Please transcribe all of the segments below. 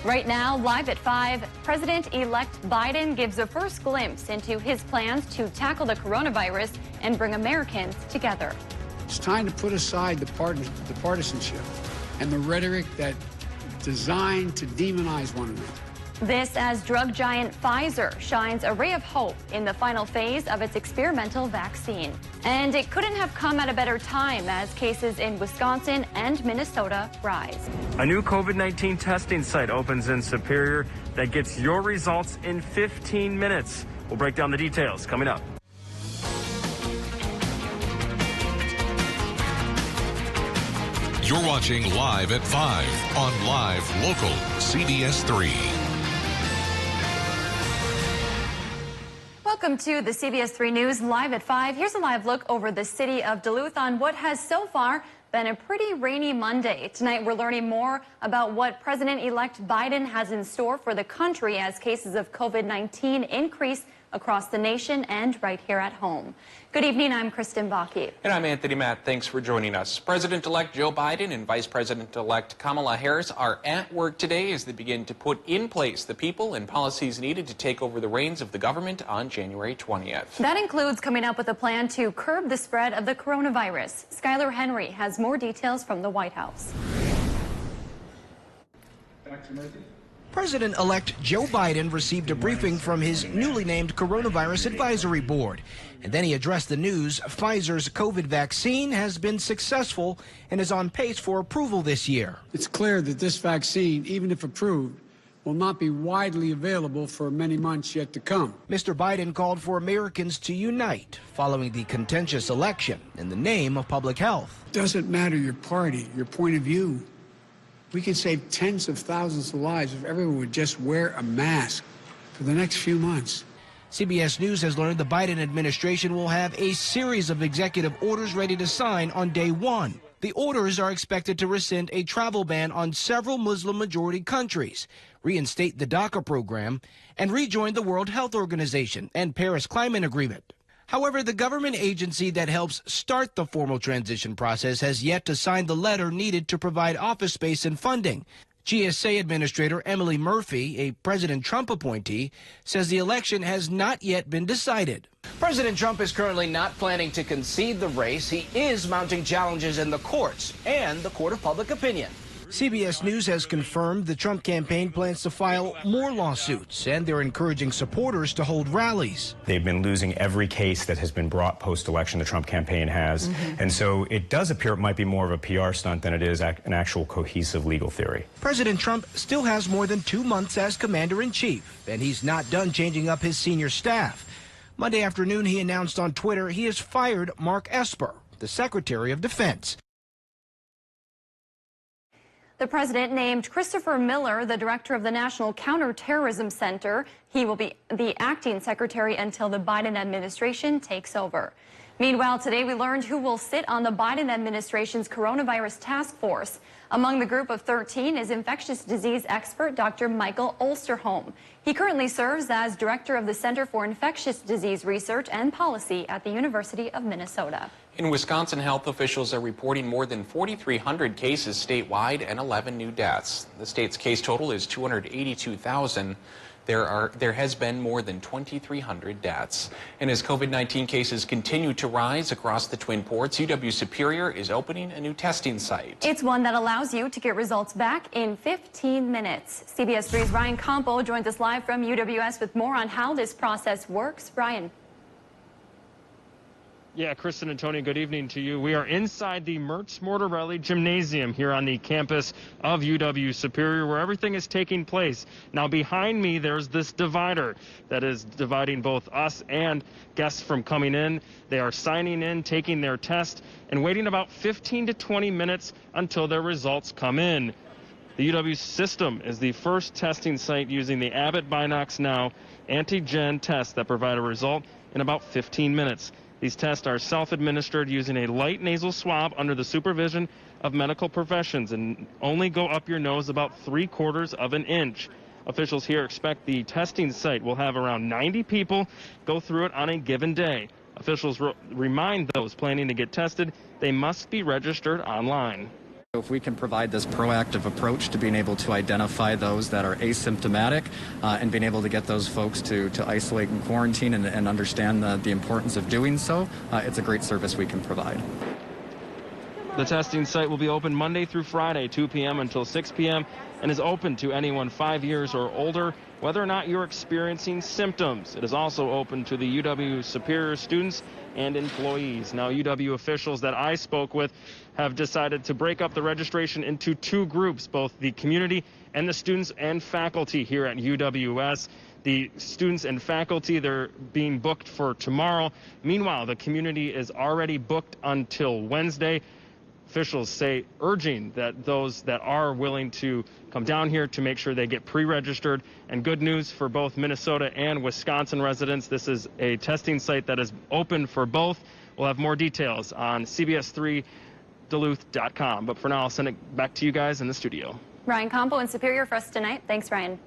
Right now, live at 5, President-elect Biden gives a first glimpse into his plans to tackle the coronavirus and bring Americans together. It's time to put aside the partisanship and the rhetoric that designed to demonize one another. This as drug giant Pfizer shines a ray of hope in the final phase of its experimental vaccine. And it couldn't have come at a better time as cases in Wisconsin and Minnesota rise. A new COVID-19 testing site opens in Superior that gets your results in 15 minutes. We'll break down the details coming up. You're watching Live at 5 on Live Local CBS3. Welcome to the CBS3 News Live at 5. Here's a live look over the city of Duluth on what has so far been a pretty rainy Monday. Tonight we're learning more about what President-elect Biden has in store for the country as cases of COVID-19 increase across the nation and right here at home. Good evening, I'm Kristen Bakke. And I'm Anthony Matt. Thanks for joining us. President-elect Joe Biden and Vice President-elect Kamala Harris are at work today as they begin to put in place the people and policies needed to take over the reins of the government on January 20th. That includes coming up with a plan to curb the spread of the coronavirus. Skylar Henry has more details from the White House. President-elect Joe Biden received a briefing from his newly named Coronavirus Advisory Board. And then he addressed the news Pfizer's COVID vaccine has been successful and is on pace for approval this year. It's clear that this vaccine, even if approved, will not be widely available for many months yet to come. Mr. Biden called for Americans to unite following the contentious election in the name of public health. It doesn't matter your party, your point of view. We could save tens of thousands of lives if everyone would just wear a mask for the next few months. CBS News has learned the Biden administration will have a series of executive orders ready to sign on day one. The orders are expected to rescind a travel ban on several Muslim-majority countries, reinstate the DACA program, and rejoin the World Health Organization and Paris Climate Agreement. However, the government agency that helps start the formal transition process has yet to sign the letter needed to provide office space and funding. GSA Administrator Emily Murphy, a President Trump appointee, says the election has not yet been decided. President Trump is currently not planning to concede the race. He is mounting challenges in the courts and the court of public opinion. CBS News has confirmed the Trump campaign plans to file more lawsuits, and they're encouraging supporters to hold rallies. They've been losing every case that has been brought post-election the Trump campaign has. And so it does appear it might be more of a PR stunt than it is an actual cohesive legal theory. President Trump still has more than 2 months as commander-in-chief, and he's not done changing up his senior staff. Monday afternoon, he announced on Twitter he has fired Mark Esper, the Secretary of Defense. The president named Christopher Miller the director of the National Counterterrorism Center. He will be the acting secretary until the Biden administration takes over. Meanwhile, today we learned who will sit on the Biden administration's coronavirus task force. Among the group of 13 is infectious disease expert Dr. Michael Osterholm. He currently serves as director of the Center for Infectious Disease Research and Policy at the University of Minnesota. In Wisconsin, health officials are reporting more than 4,300 cases statewide and 11 new deaths. The state's case total is 282,000. There has been more than 2,300 deaths. And as COVID-19 cases continue to rise across the Twin Ports, UW Superior is opening a new testing site. It's one that allows you to get results back in 15 minutes. CBS 3's Ryan Campo joins us live from UWS with more on how this process works. Ryan. Yeah, Kristen and Tony, good evening to you. We are inside the Mertz Mortarelli Gymnasium here on the campus of UW Superior, where everything is taking place. Now, behind me, there's this divider that is dividing both us and guests from coming in. They are signing in, taking their test, and waiting about 15 to 20 minutes until their results come in. The UW system is the first testing site using the Abbott Binox Now antigen test that provide a result in about 15 minutes. These tests are self-administered using a light nasal swab under the supervision of medical professions and only go up your nose about 3/4 of an inch. Officials here expect the testing site will have around 90 people go through it on a given day. Officials remind those planning to get tested they must be registered online. If we can provide this proactive approach to being able to identify those that are asymptomatic and being able to get those folks to isolate and quarantine and understand the importance of doing so, it's a great service we can provide. The testing site will be open Monday through Friday, 2 p.m. until 6 p.m., and is open to anyone 5 years or older, whether or not you're experiencing symptoms. It is also open to the UW Superior students and employees. Now, UW officials that I spoke with have decided to break up the registration into two groups, both the community and the students and faculty here at UWS. The students and faculty, they're being booked for tomorrow. Meanwhile, the community is already booked until Wednesday. Officials say, urging that those that are willing to come down here to make sure they get pre-registered. And good news for both Minnesota and Wisconsin residents. This is a testing site that is open for both. We'll have more details on CBS3 Duluth.com. But for now, I'll send it back to you guys in the studio. Ryan Compo in Superior for us tonight. Thanks, Ryan.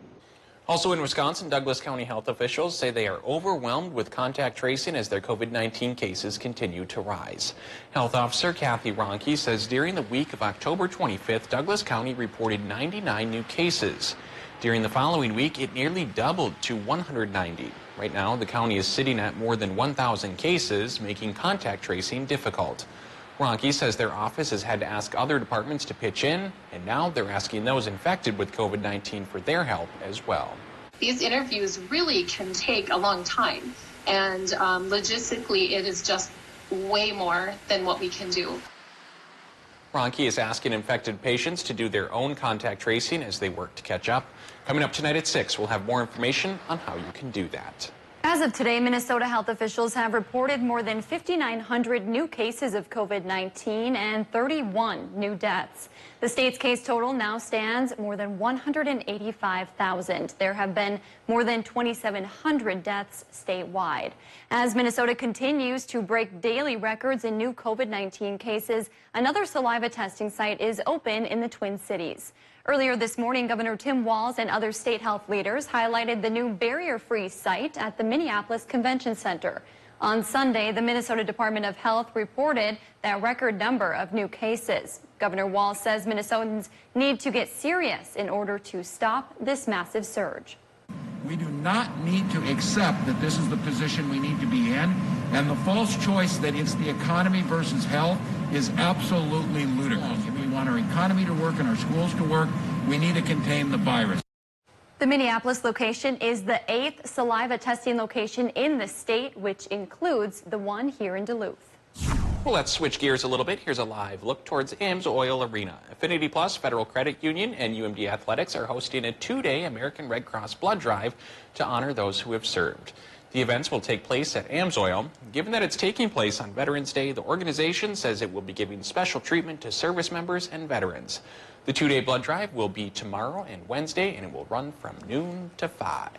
Also in Wisconsin, Douglas County health officials say they are overwhelmed with contact tracing as their COVID-19 cases continue to rise. Health Officer Kathy Ronke says during the week of October 25th, Douglas County reported 99 new cases. During the following week, it nearly doubled to 190. Right now, the county is sitting at more than 1,000 cases, making contact tracing difficult. Ronke says their office has had to ask other departments to pitch in, and now they're asking those infected with COVID-19 for their help as well. These interviews really can take a long time, and logistically it is just way more than what we can do. Ronke is asking infected patients to do their own contact tracing as they work to catch up. Coming up tonight at 6, we'll have more information on how you can do that. As of today, Minnesota health officials have reported more than 5,900 new cases of COVID-19 and 31 new deaths. The state's case total now stands more than 185,000. There have been more than 2,700 deaths statewide. As Minnesota continues to break daily records in new COVID-19 cases, another saliva testing site is open in the Twin Cities. Earlier this morning, Governor Tim Walz and other state health leaders highlighted the new barrier-free site at the Minneapolis Convention Center. On Sunday, the Minnesota Department of Health reported that record number of new cases. Governor Walz says Minnesotans need to get serious in order to stop this massive surge. We do not need to accept that this is the position we need to be in, and the false choice that it's the economy versus health is absolutely ludicrous. If we want our economy to work and our schools to work, we need to contain the virus. The Minneapolis location is the 8th saliva testing location in the state, which includes the one here in Duluth. Well, let's switch gears a little bit. Here's a live look towards AMSOIL Arena. Affinity Plus, Federal Credit Union, and UMD Athletics are hosting a two-day American Red Cross blood drive to honor those who have served. The events will take place at AMSOIL. Given that it's taking place on Veterans Day, the organization says it will be giving special treatment to service members and veterans. The two-day blood drive will be tomorrow and Wednesday, and it will run from noon to 5.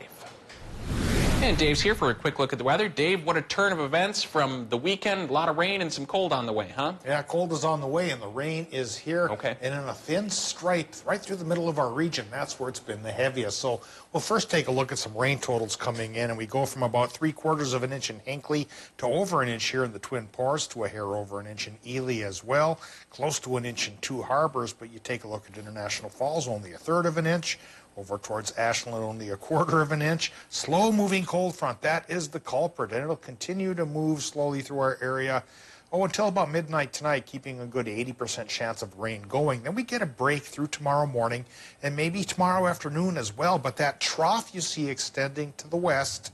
And Dave's here for a quick look at the weather. Dave, what a turn of events from the weekend. A lot of rain and some cold on the way, huh? Yeah, cold is on the way, and the rain is here. Okay. And in a thin stripe right through the middle of our region. That's where it's been the heaviest. So we'll first take a look at some rain totals coming in, and we go from about 3/4 of an inch in Hinckley to over an inch here in the Twin Ports, to a hair over an inch in Ely as well. Close to an inch in Two Harbors, but you take a look at International Falls, only 1/3 of an inch. Over towards Ashland, only 1/4 of an inch. Slow-moving cold front, that is the culprit, and it'll continue to move slowly through our area. Until about midnight tonight, keeping a good 80% chance of rain going. Then we get a break through tomorrow morning, and maybe tomorrow afternoon as well, but that trough you see extending to the west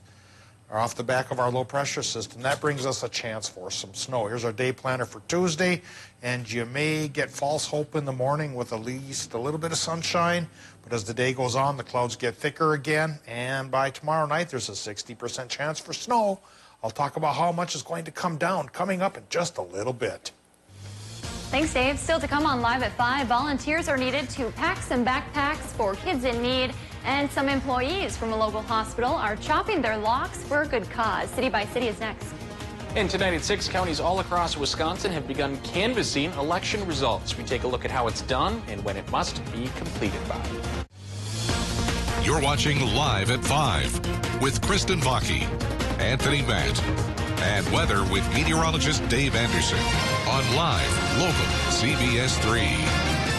off the back of our low-pressure system, that brings us a chance for some snow. Here's our day planner for Tuesday, and you may get false hope in the morning with at least a little bit of sunshine, but as the day goes on, the clouds get thicker again, and by tomorrow night, there's a 60% chance for snow. I'll talk about how much is going to come down coming up in just a little bit. Thanks, Dave. Still to come on Live at 5, volunteers are needed to pack some backpacks for kids in need, and some employees from a local hospital are chopping their locks for a good cause. City by City is next. And tonight at 6, counties all across Wisconsin have begun canvassing election results. We take a look at how it's done and when it must be completed by. You're watching Live at 5 with Kristen Vaki, Anthony Matt, and weather with meteorologist Dave Anderson on Live Local CBS 3.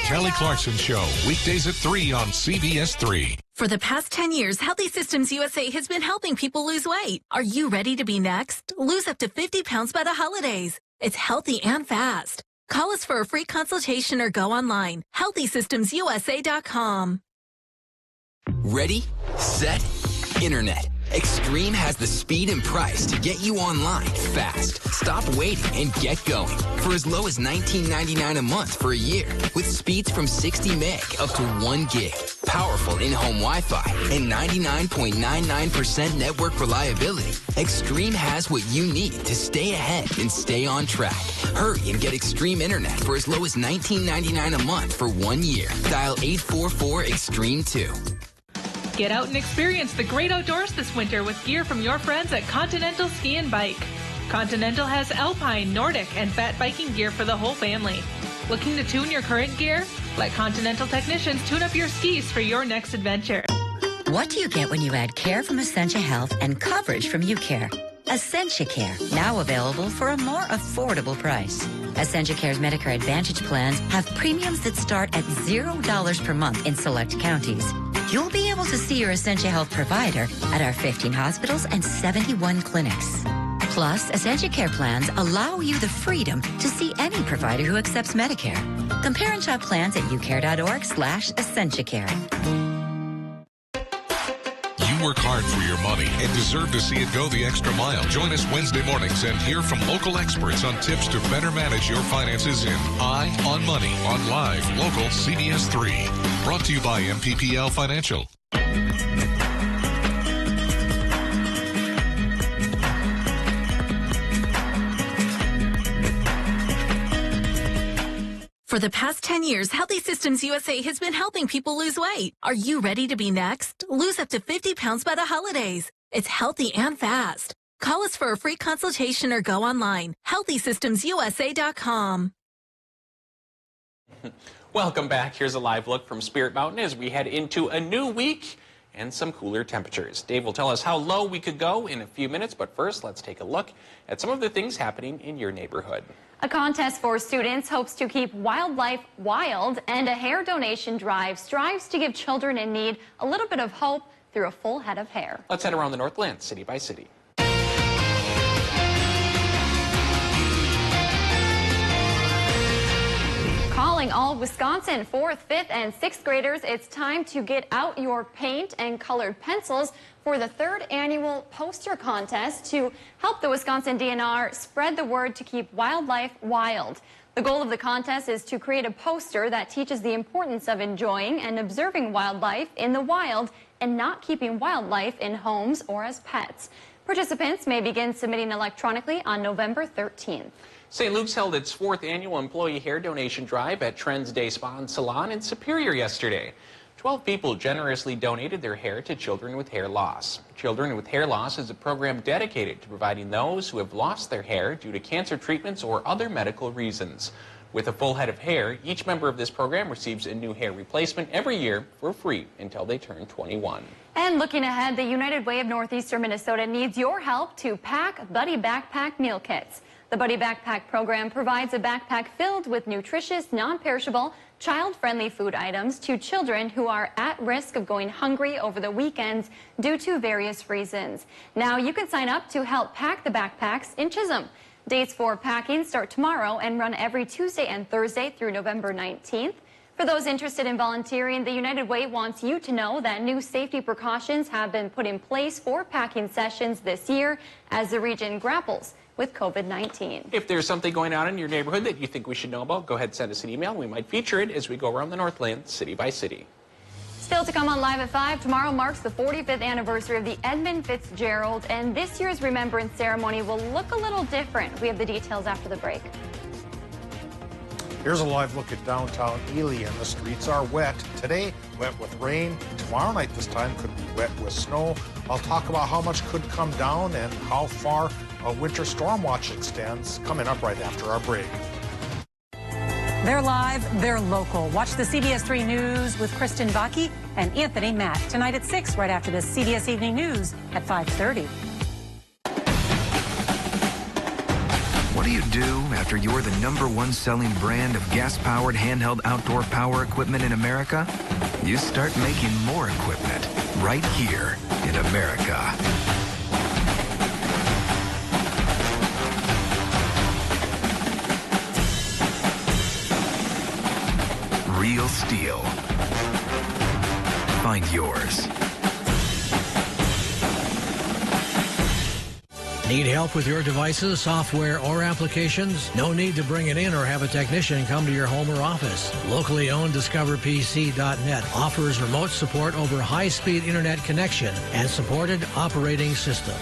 Kelly Clarkson Show, weekdays at 3 on CBS3. For the past 10 years, Healthy Systems USA has been helping people lose weight. Are you ready to be next? Lose up to 50 pounds by the holidays. It's healthy and fast. Call us for a free consultation or go online. HealthySystemsUSA.com. Ready, set, internet. Extreme has the speed and price to get you online fast. Stop waiting and get going for as low as $19.99 a month for a year with speeds from 60 meg up to 1 gig. Powerful in-home Wi-Fi and 99.99% network reliability. Extreme has what you need to stay ahead and stay on track. Hurry and get Extreme Internet for as low as $19.99 a month for 1 year. Dial 844-EXTREME2. Get out and experience the great outdoors this winter with gear from your friends at Continental Ski and Bike. Continental has alpine, Nordic, and fat biking gear for the whole family. Looking to tune your current gear? Let Continental technicians tune up your skis for your next adventure. What do you get when you add care from Essentia Health and coverage from UCare? Essentia Care, now available for a more affordable price. Essentia Care's Medicare Advantage plans have premiums that start at $0 per month in select counties. You'll be able to see your Essentia Health provider at our 15 hospitals and 71 clinics. Plus, Essentia Care plans allow you the freedom to see any provider who accepts Medicare. Compare and shop plans at ucare.org/EssentiaCare. You work hard for your money and deserve to see it go the extra mile. Join us Wednesday mornings and hear from local experts on tips to better manage your finances in Eye on Money on live local CBS3. Brought to you by MPPL Financial. For the past 10 years, Healthy Systems USA has been helping people lose weight. Are you ready to be next? Lose up to 50 pounds by the holidays. It's healthy and fast. Call us for a free consultation or go online. HealthySystemsUSA.com. Welcome back. Here's a live look from Spirit Mountain as we head into a new week and some cooler temperatures. Dave will tell us how low we could go in a few minutes, but first let's take a look at some of the things happening in your neighborhood. A contest for students hopes to keep wildlife wild, and a hair donation drive strives to give children in need a little bit of hope through a full head of hair. Let's head around the Northland, city by city. Calling all Wisconsin 4th, 5th, and 6th graders, it's time to get out your paint and colored pencils for the 3rd annual poster contest to help the Wisconsin DNR spread the word to keep wildlife wild. The goal of the contest is to create a poster that teaches the importance of enjoying and observing wildlife in the wild and not keeping wildlife in homes or as pets. Participants may begin submitting electronically on November 13th. St. Luke's held its 4th annual employee hair donation drive at Trends Day Spa and Salon in Superior yesterday. 12 people generously donated their hair to children with hair loss. Children with Hair Loss is a program dedicated to providing those who have lost their hair due to cancer treatments or other medical reasons. With a full head of hair, each member of this program receives a new hair replacement every year for free until they turn 21. And looking ahead, the United Way of Northeastern Minnesota needs your help to pack Buddy Backpack meal kits. The Buddy Backpack program provides a backpack filled with nutritious, non-perishable, child-friendly food items to children who are at risk of going hungry over the weekends due to various reasons. Now you can sign up to help pack the backpacks in Chisholm. Dates for packing start tomorrow and run every Tuesday and Thursday through November 19th. For those interested in volunteering, the United Way wants you to know that new safety precautions have been put in place for packing sessions this year as the region grapples with COVID-19. If there's something going on in your neighborhood that you think we should know about, go ahead and send us an email. We might feature it as we go around the Northland, city by city. Still to come on Live at 5, tomorrow marks the 45th anniversary of the Edmond Fitzgerald, and this year's remembrance ceremony will look a little different. We have the details after the break. Here's a live look at downtown Ely, and the streets are wet. Today, wet with rain. Tomorrow night this time could be wet with snow. I'll talk about how much could come down and how far a winter storm watch extends coming up right after our break. They're live, they're local. Watch the CBS3 News with Kristen Vaki and Anthony Matt tonight at 6, right after the CBS Evening News at 5:30. What do you do after you're the #1 selling brand of gas-powered handheld outdoor power equipment in America? You start making more equipment right here in America. Real steel. Find yours. Need help with your devices, software, or applications? No need to bring it in or have a technician come to your home or office. Locally owned DiscoverPC.net offers remote support over high-speed internet connection and supported operating system.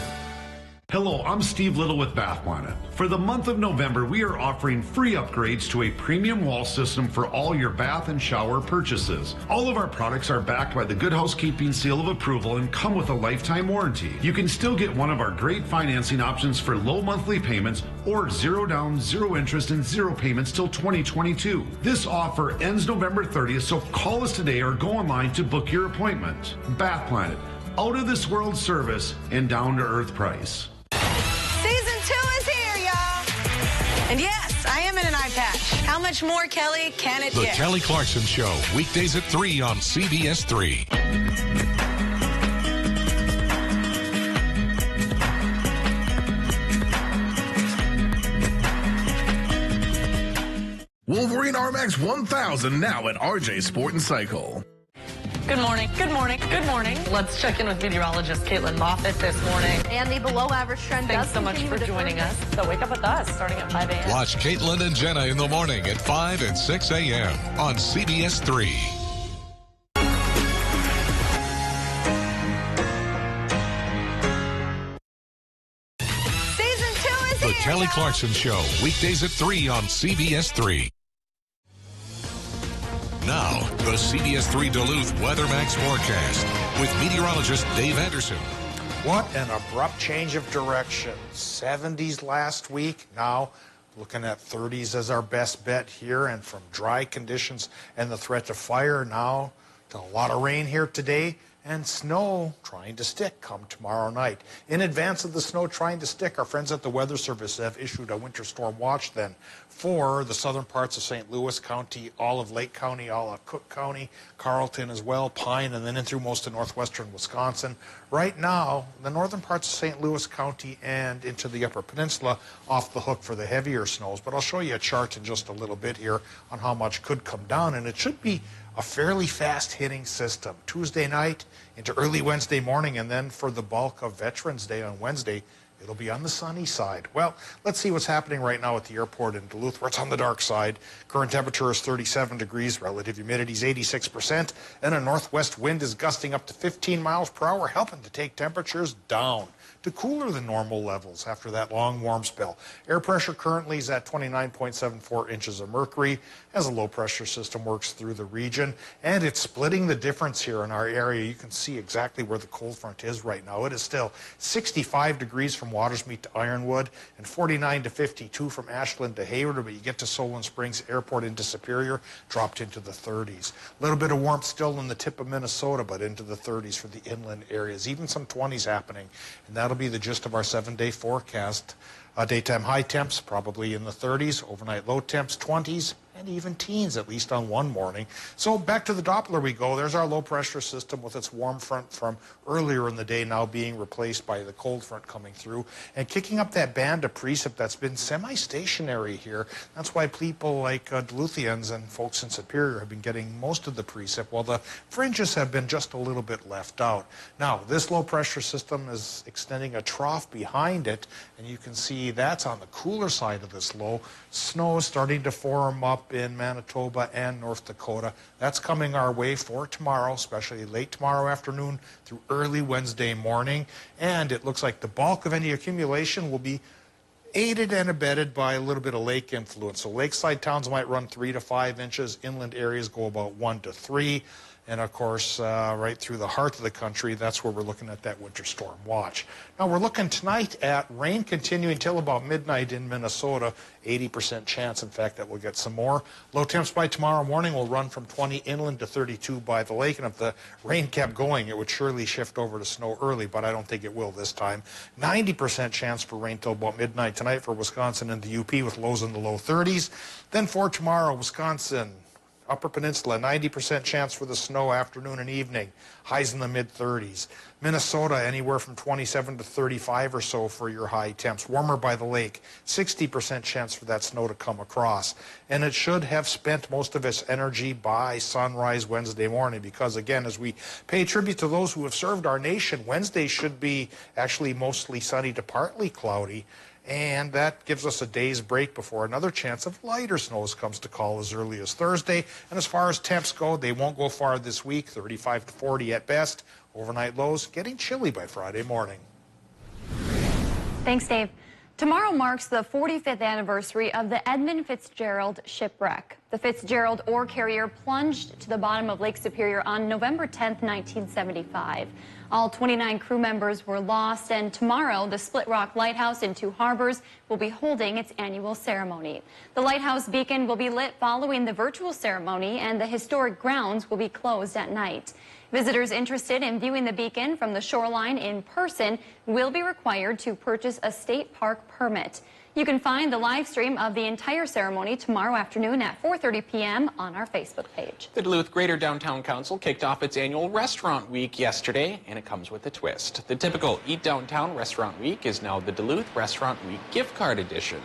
Hello, I'm Steve Little with Bath Planet. For the month of November, we are offering free upgrades to a premium wall system for all your bath and shower purchases. All of our products are backed by the Good Housekeeping Seal of Approval and come with a lifetime warranty. You can still get one of our great financing options for low monthly payments or 0 down, 0 interest, and 0 payments till 2022. This offer ends November 30th, so call us today or go online to book your appointment. Bath Planet, out of this world service and down to earth price. Season 2 is here, y'all. And yes, I am in an eye patch. How much more, Kelly, can it get? The get? Kelly Clarkson Show, weekdays at 3 on CBS3. Wolverine RMAX 1000 now at RJ Sport and Cycle. Good morning. Good morning. Good morning. Let's check in with meteorologist Caitlin Moffitt this morning. And the below average trend Thanks so much for joining us. So wake up with us starting at 5 a.m. Watch Caitlin and Jenna in the morning at 5 and 6 a.m. on CBS3. Season 2 is The here. Kelly Clarkson Show, weekdays at 3 on CBS3. Now, the CBS3 Duluth WeatherMax forecast with meteorologist Dave Anderson. What an abrupt change of direction. 70s last week, now looking at 30s as our best bet here, and from dry conditions and the threat of fire now to a lot of rain here today, and snow trying to stick come tomorrow night. In advance of the snow trying to stick, our friends at the Weather Service have issued a winter storm watch then for the southern parts of St. Louis County, all of Lake County, all of Cook County, Carleton as well, Pine, and then in through most of northwestern Wisconsin. Right now, the northern parts of St. Louis County and into the Upper Peninsula off the hook for the heavier snows, but I'll show you a chart in just a little bit here on how much could come down, and it should be a fairly fast-hitting system. Tuesday night into early Wednesday morning, and then for the bulk of Veterans Day on Wednesday, it'll be on the sunny side. Well, let's see what's happening right now at the airport in Duluth, where it's on the dark side. Current temperature is 37 degrees, relative humidity is 86%, and a northwest wind is gusting up to 15 miles per hour, helping to take temperatures down to cooler than normal levels after that long warm spell. Air pressure currently is at 29.74 inches of mercury as a low pressure system works through the region, and it's splitting the difference here in our area. You can see exactly where the cold front is right now. It is still 65 degrees from Watersmeet to Ironwood and 49 to 52 from Ashland to Hayward, but you get to Solon Springs Airport into Superior, dropped into the 30s. A little bit of warmth still in the tip of Minnesota, but into the 30s for the inland areas. Even some 20s happening, and that'll be the gist of our 7-day forecast. Daytime high temps probably in the 30s, overnight low temps 20s, and even teens, at least on one morning. So back to the Doppler we go. There's our low pressure system with its warm front from earlier in the day now being replaced by the cold front coming through and kicking up that band of precip that's been semi-stationary here. That's why people like Duluthians and folks in Superior have been getting most of the precip, while the fringes have been just a little bit left out. Now, this low pressure system is extending a trough behind it, and you can see that's on the cooler side of this low. Snow is starting to form up in Manitoba and North Dakota. That's coming our way for tomorrow, especially late tomorrow afternoon through early Wednesday morning. And it looks like the bulk of any accumulation will be aided and abetted by a little bit of lake influence. So lakeside towns might run 3 to 5 inches. Inland areas go about 1 to 3. And of course, right through the heart of the country, that's where we're looking at that winter storm watch. Now we're looking tonight at rain continuing till about midnight in Minnesota. 80% chance, in fact, that we'll get some more. Low temps by tomorrow morning will run from 20 inland to 32 by the lake. And if the rain kept going, it would surely shift over to snow early, but I don't think it will this time. 90% chance for rain till about midnight tonight for Wisconsin and the UP with lows in the low 30s. Then for tomorrow, Wisconsin, Upper Peninsula, 90% chance for the snow afternoon and evening, highs in the mid-30s. Minnesota, anywhere from 27 to 35 or so for your high temps. Warmer by the lake, 60% chance for that snow to come across. And it should have spent most of its energy by sunrise Wednesday morning because, again, as we pay tribute to those who have served our nation, Wednesday should be actually mostly sunny to partly cloudy. And that gives us a day's break before another chance of lighter snows comes to call as early as Thursday. And as far as temps go, they won't go far this week, 35 to 40 at best. Overnight lows getting chilly by Friday morning. Thanks, Dave. Tomorrow marks the 45th anniversary of the Edmond Fitzgerald shipwreck. The Fitzgerald ore carrier plunged to the bottom of Lake Superior on November 10, 1975. All 29 crew members were lost, and tomorrow the Split Rock Lighthouse in Two Harbors will be holding its annual ceremony. The lighthouse beacon will be lit following the virtual ceremony, and the historic grounds will be closed at night. Visitors interested in viewing the beacon from the shoreline in person will be required to purchase a state park permit. You can find the live stream of the entire ceremony tomorrow afternoon at 4:30 p.m. on our Facebook page. The Duluth Greater Downtown Council kicked off its annual Restaurant Week yesterday, and it comes with a twist. The typical Eat Downtown Restaurant Week is now the Duluth Restaurant Week Gift Card Edition.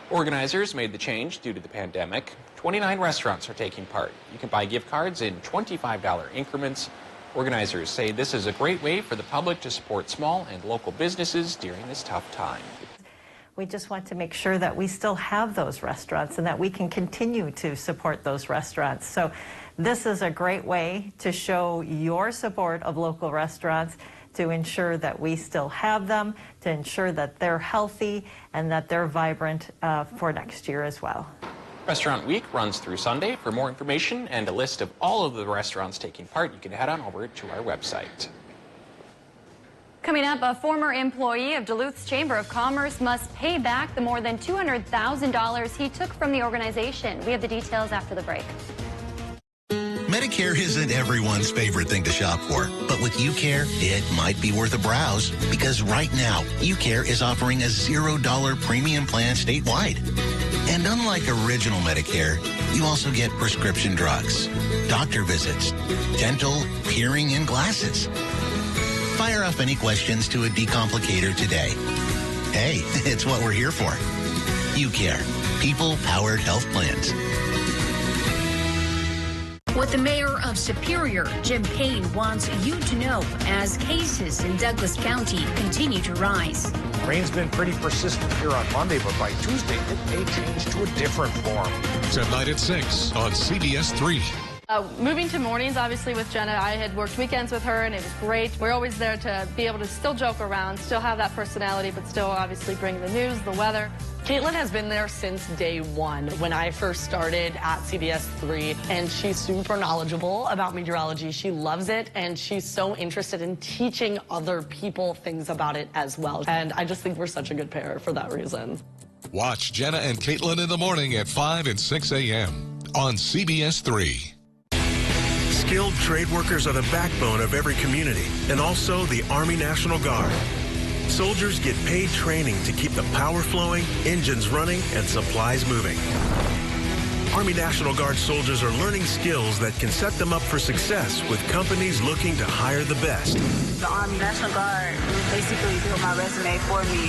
Organizers made the change due to the pandemic. 29 restaurants are taking part. You can buy gift cards in $25 increments. Organizers say this is a great way for the public to support small and local businesses during this tough time. We just want to make sure that we still have those restaurants and that we can continue to support those restaurants. So this is a great way to show your support of local restaurants, to ensure that we still have them, to ensure that they're healthy and that they're vibrant for next year as well. Restaurant Week runs through Sunday. For more information and a list of all of the restaurants taking part, you can head on over to our website. Coming up, a former employee of Duluth's Chamber of Commerce must pay back the more than $200,000 he took from the organization. We have the details after the break. Medicare isn't everyone's favorite thing to shop for, but with UCare, it might be worth a browse because right now, UCare is offering a $0 premium plan statewide. And unlike original Medicare, you also get prescription drugs, doctor visits, dental, hearing, and glasses. Fire off any questions to a decomplicator today. Hey, it's what we're here for. UCare, people-powered health plans. What the mayor of Superior, Jim Payne, wants you to know as cases in Douglas County continue to rise. Rain's been pretty persistent here on Monday, but by Tuesday, it may change to a different form. Tonight at 6 on CBS3. Moving to mornings, obviously, with Jenna, I had worked weekends with her, and it was great. We're always there to be able to still joke around, still have that personality, but still obviously bring the news, the weather. Caitlin has been there since day one when I first started at CBS3, and she's super knowledgeable about meteorology. She loves it, and she's so interested in teaching other people things about it as well. And I just think we're such a good pair for that reason. Watch Jenna and Caitlin in the morning at 5 and 6 a.m. on CBS3. Skilled trade workers are the backbone of every community, and also the Army National Guard. Soldiers get paid training to keep the power flowing, engines running, and supplies moving. Army National Guard soldiers are learning skills that can set them up for success with companies looking to hire the best. The Army National Guard basically built my resume for me.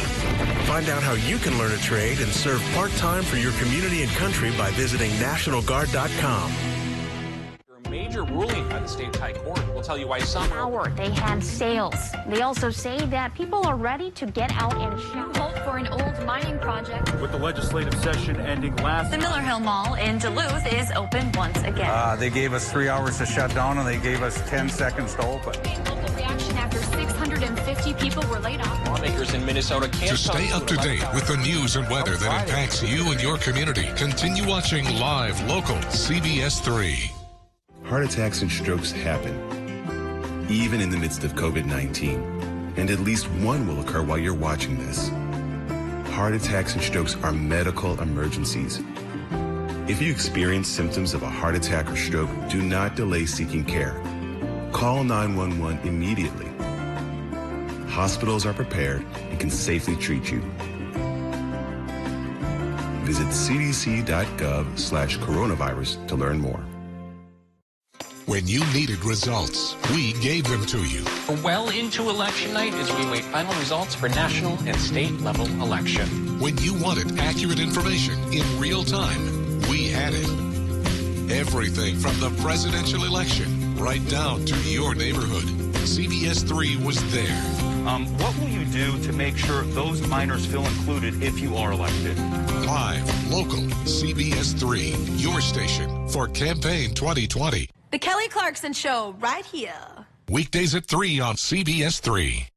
Find out how you can learn a trade and serve part-time for your community and country by visiting nationalguard.com. Major ruling by the state high court will tell you why some they had sales. They also say that people are ready to get out and shop. Hope for an old mining project. With the legislative session ending last The Miller Hill Mall in Duluth is open once again. They gave us 3 hours to shut down, and they gave us 10 seconds to open. Local reaction after 650 people were laid off. Lawmakers in Minnesota can't To stay up to date with the news and weather that impacts you and your community, continue watching live local CBS3. Heart attacks and strokes happen, even in the midst of COVID-19, and at least one will occur while you're watching this. Heart attacks and strokes are medical emergencies. If you experience symptoms of a heart attack or stroke, do not delay seeking care. Call 911 immediately. Hospitals are prepared and can safely treat you. Visit cdc.gov/coronavirus to learn more. When you needed results, we gave them to you. We're well into election night as we await final results for national and state level election. When you wanted accurate information in real time, we had it. Everything from the presidential election right down to your neighborhood. CBS3 was there. What will you do to make sure those minors feel included if you are elected? Live, local, CBS3, your station for campaign 2020. The Kelly Clarkson Show, right here. Weekdays at 3 on CBS3.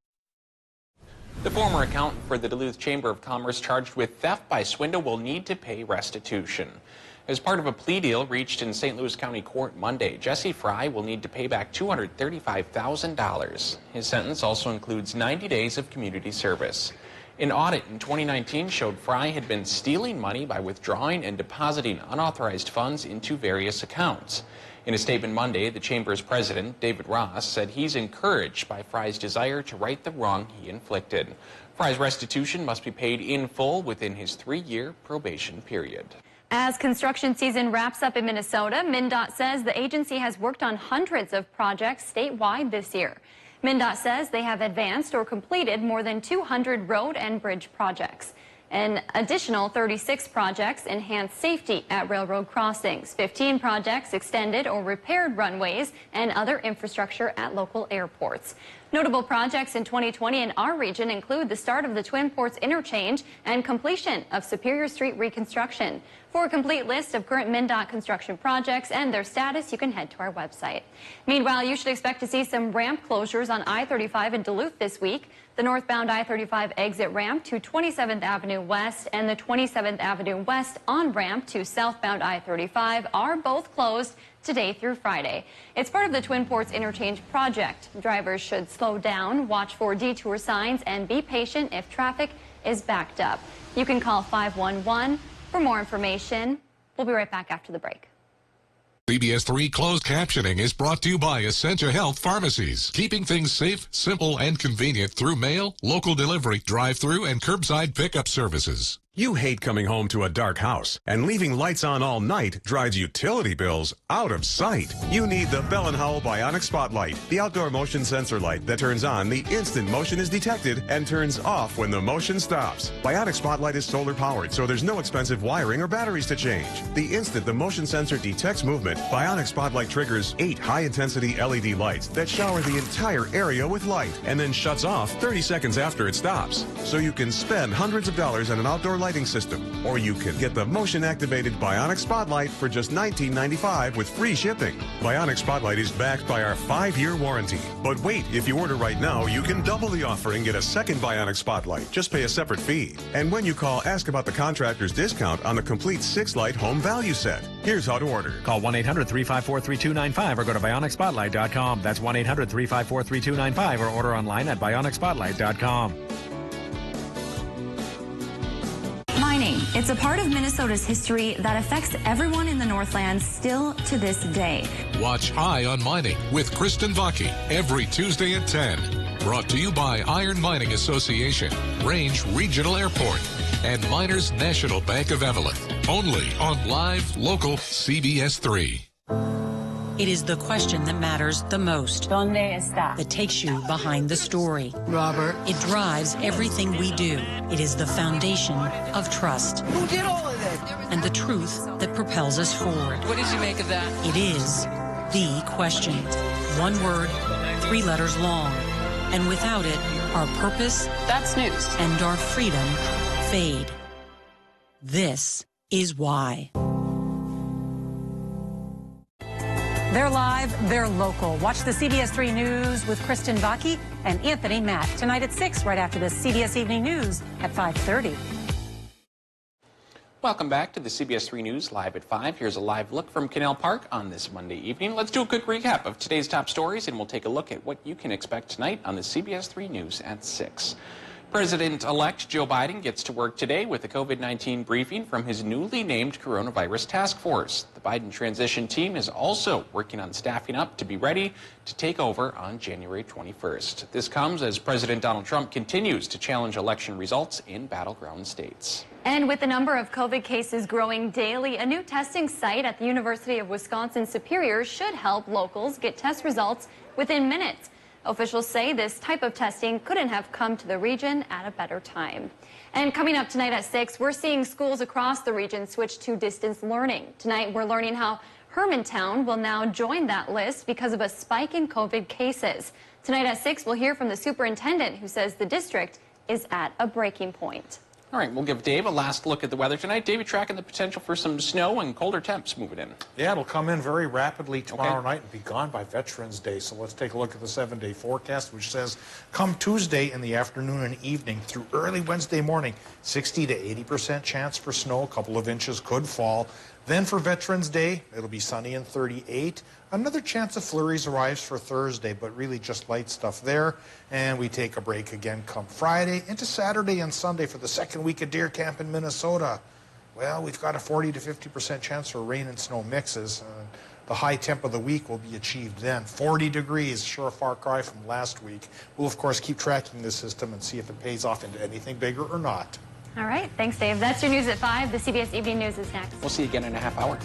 The former accountant for the Duluth Chamber of Commerce charged with theft by swindle will need to pay restitution. As part of a plea deal reached in St. Louis County Court Monday, Jesse Fry will need to pay back $235,000. His sentence also includes 90 days of community service. An audit in 2019 showed Fry had been stealing money by withdrawing and depositing unauthorized funds into various accounts. In a statement Monday, the Chamber's president, David Ross, said he's encouraged by Fry's desire to right the wrong he inflicted. Fry's restitution must be paid in full within his 3-year probation period. As construction season wraps up in Minnesota, MnDOT says the agency has worked on hundreds of projects statewide this year. MnDOT says they have advanced or completed more than 200 road and bridge projects. An additional 36 projects enhanced safety at railroad crossings. 15 projects extended or repaired runways and other infrastructure at local airports. Notable projects in 2020 in our region include the start of the Twin Ports interchange and completion of Superior Street reconstruction. For a complete list of current MnDOT construction projects and their status, you can head to our website. Meanwhile, you should expect to see some ramp closures on I-35 in Duluth this week. The northbound I-35 exit ramp to 27th Avenue West and the 27th Avenue West on-ramp to southbound I-35 are both closed today through Friday. It's part of the Twin Ports interchange project. Drivers should slow down, watch for detour signs, and be patient if traffic is backed up. You can call 511 for more information. We'll be right back after the break. CBS3 closed captioning is brought to you by Essentia Health Pharmacies, keeping things safe, simple, and convenient through mail, local delivery, drive-through, and curbside pickup services. You hate coming home to a dark house, and leaving lights on all night drives utility bills out of sight. You need the Bell & Howell Bionic Spotlight, the outdoor motion sensor light that turns on the instant motion is detected and turns off when the motion stops. Bionic Spotlight is solar powered, so there's no expensive wiring or batteries to change. The instant the motion sensor detects movement, Bionic Spotlight triggers 8 high-intensity LED lights that shower the entire area with light and then shuts off 30 seconds after it stops. So you can spend hundreds of dollars on an outdoor lighting system, or you can get the motion-activated Bionic Spotlight for just $19.95 with free shipping. Bionic Spotlight is backed by our 5-year warranty. But wait, if you order right now, you can double the offer and get a second Bionic Spotlight. Just pay a separate fee. And when you call, ask about the contractor's discount on the complete 6-light home value set. Here's how to order. Call 1-800-354-3295 or go to BionicSpotlight.com. That's 1-800-354-3295 or order online at BionicSpotlight.com. Mining. It's a part of Minnesota's history that affects everyone in the Northlands still to this day. Watch High on Mining with Kristen Vaki every Tuesday at 10. Brought to you by Iron Mining Association, Range Regional Airport, and Miners National Bank of Evelyn. Only on live, local CBS3. It is the question that matters the most. ¿Dónde está? That takes you behind the story. Robert. It drives everything we do. It is the foundation of trust. Who did all of this? And the truth that propels us forward. What did you make of that? It is the question. 1 word, 3 letters long. And without it, our purpose, that's news, and our freedom fade. This is why. They're live, they're local. Watch the CBS3 News with Kristen Vaki and Anthony Matt tonight at 6, right after the CBS Evening News at 5:30. Welcome back to the CBS3 News Live at 5. Here's a live look from Canal Park on this Monday evening. Let's do a quick recap of today's top stories, and we'll take a look at what you can expect tonight on the CBS3 News at 6. President-elect Joe Biden gets to work today with a COVID-19 briefing from his newly named coronavirus task force. The Biden transition team is also working on staffing up to be ready to take over on January 21st. This comes as President Donald Trump continues to challenge election results in battleground states. And with the number of COVID cases growing daily, a new testing site at the University of Wisconsin-Superior should help locals get test results within minutes. Officials say this type of testing couldn't have come to the region at a better time. And coming up tonight at 6, we're seeing schools across the region switch to distance learning. Tonight, we're learning how Hermantown will now join that list because of a spike in COVID cases. Tonight at 6, we'll hear from the superintendent who says the district is at a breaking point. All right, we'll give Dave a last look at the weather tonight. Dave, tracking the potential for some snow and colder temps moving in. Yeah, it'll come in very rapidly tomorrow night and be gone by Veterans Day. So let's take a look at the 7-day forecast, which says come Tuesday in the afternoon and evening through early Wednesday morning, 60 to 80% chance for snow. A couple of inches could fall. Then for Veterans Day, it'll be sunny and 38. Another chance of flurries arrives for Thursday, but really just light stuff there. And we take a break again come Friday into Saturday and Sunday for the second week of deer camp in Minnesota. Well, we've got a 40 to 50% chance for rain and snow mixes. The high temp of the week will be achieved then. 40 degrees, sure a far cry from last week. We'll, of course, keep tracking this system and see if it pays off into anything bigger or not. All right. Thanks, Dave. That's your news at 5. The CBS Evening News is next. We'll see you again in a half hour.